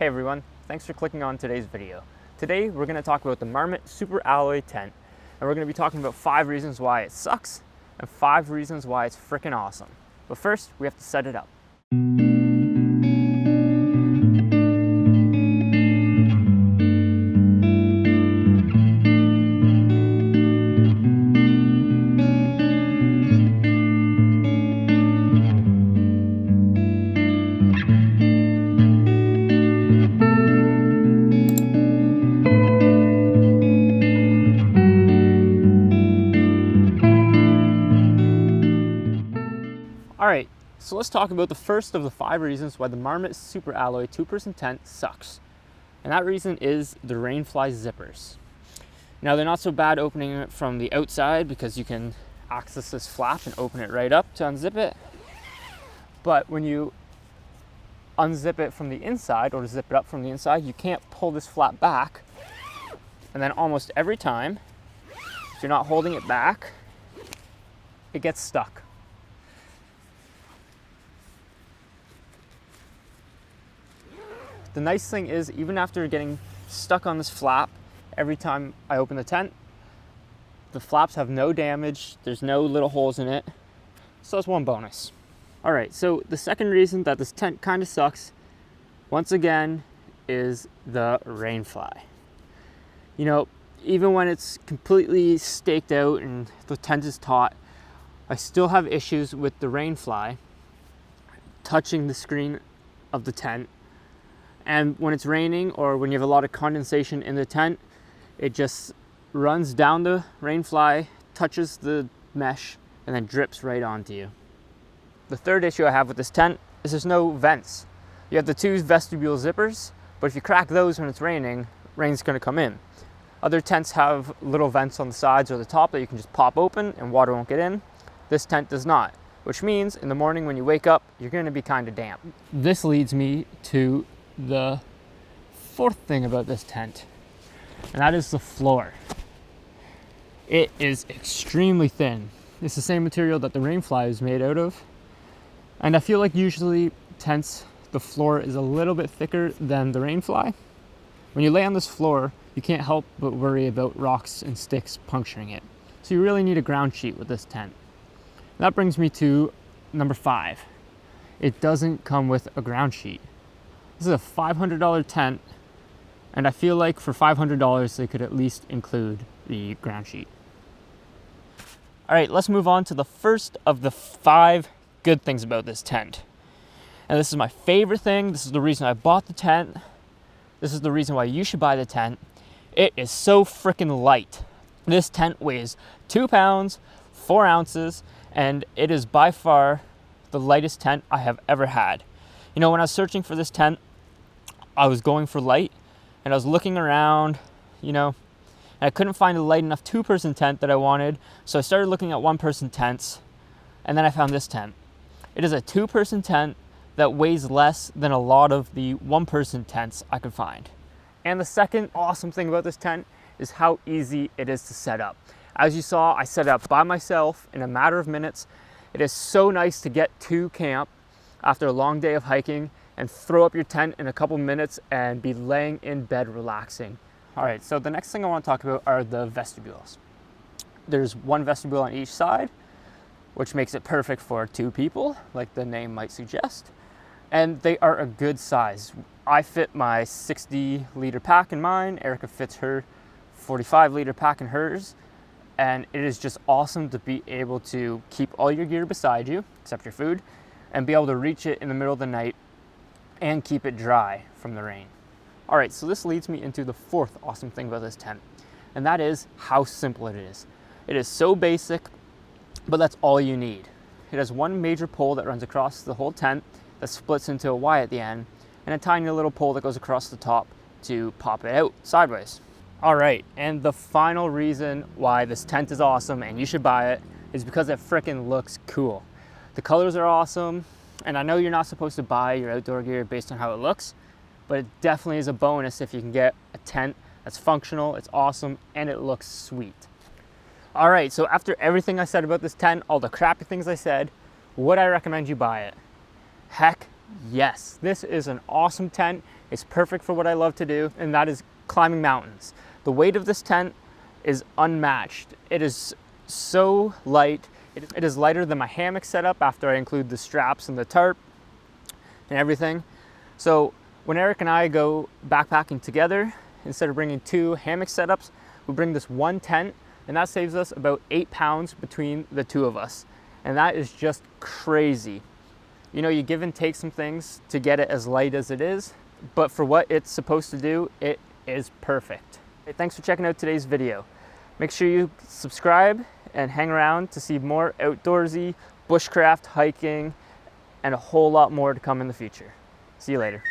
Hey everyone, thanks for clicking on today's video. Today we're going to talk about the Marmot Super Alloy tent, and we're going to be talking about 5 reasons why it sucks and 5 reasons why it's freaking awesome. But first, we have to set it up. Alright, so let's talk about the first of the 5 reasons why the Marmot Super Alloy 2-person tent sucks. And that reason is the rainfly zippers. Now they're not so bad opening it from the outside because you can access this flap and open it right up to unzip it. But when you unzip it from the inside or zip it up from the inside, you can't pull this flap back. And then almost every time, if you're not holding it back, it gets stuck. The nice thing is, even after getting stuck on this flap, every time I open the tent, the flaps have no damage, there's no little holes in it, so that's one bonus. Alright, so the second reason that this tent kind of sucks, once again, is the rainfly. You know, even when it's completely staked out and the tent is taut, I still have issues with the rainfly touching the screen of the tent. And when it's raining or when you have a lot of condensation in the tent, it just runs down the rainfly, touches the mesh, and then drips right onto you. The third issue I have with this tent is there's no vents. You have the 2 vestibule zippers, but if you crack those when it's raining, rain's gonna come in. Other tents have little vents on the sides or the top that you can just pop open and water won't get in. This tent does not, which means in the morning when you wake up, you're gonna be kind of damp. This leads me to the 4th thing about this tent, and that is the floor. It is extremely thin. It's the same material that the rainfly is made out of, and I feel like usually tents, the floor is a little bit thicker than the rainfly. When you lay on this floor, you can't help but worry about rocks and sticks puncturing it, so you really need a ground sheet with this tent. And that brings me to number 5. It doesn't come with a ground sheet. This is a $500 tent, and I feel like for $500 they could at least include the ground sheet. Alright, let's move on to the first of the 5 good things about this tent. And this is my favorite thing. This is the reason I bought the tent. This is the reason why you should buy the tent. It is so freaking light. This tent weighs 2 pounds, 4 ounces, and it is by far the lightest tent I have ever had. You know, when I was searching for this tent, I was going for light, and I was looking around, you know, and I couldn't find a light enough 2-person tent that I wanted, so I started looking at 1-person tents, and then I found this tent. It is a 2-person tent that weighs less than a lot of the 1-person tents I could find. And the second awesome thing about this tent is how easy it is to set up. As you saw, I set it up by myself in a matter of minutes. It is so nice to get to camp after a long day of hiking and throw up your tent in a couple minutes and be laying in bed relaxing. All right, so the next thing I want to talk about are the vestibules. There's 1 vestibule on each side, which makes it perfect for 2 people, like the name might suggest. And they are a good size. I fit my 60-liter pack in mine. Erica fits her 45-liter pack in hers. And it is just awesome to be able to keep all your gear beside you, except your food, and be able to reach it in the middle of the night and keep it dry from the rain. All right, so this leads me into the 4th awesome thing about this tent, and that is how simple it is. It is so basic, but that's all you need. It has 1 major pole that runs across the whole tent that splits into a Y at the end, and a tiny little pole that goes across the top to pop it out sideways. All right, and the final reason why this tent is awesome and you should buy it is because it frickin' looks cool. The colors are awesome, and I know you're not supposed to buy your outdoor gear based on how it looks, but it definitely is a bonus if you can get a tent that's functional, it's awesome, and it looks sweet. All right, so after everything I said about this tent, all the crappy things I said, would I recommend you buy it? Heck yes. This is an awesome tent. It's perfect for what I love to do, and that is climbing mountains. The weight of this tent is unmatched. It is so light. It is lighter than my hammock setup after I include the straps and the tarp and everything. So when Eric and I go backpacking together, instead of bringing 2 hammock setups, we bring this one tent, and that saves us about 8 pounds between the 2 of us. And that is just crazy. You know, you give and take some things to get it as light as it is, but for what it's supposed to do, it is perfect. Hey, thanks for checking out today's video. Make sure you subscribe and hang around to see more outdoorsy, bushcraft, hiking, and a whole lot more to come in the future. See you later.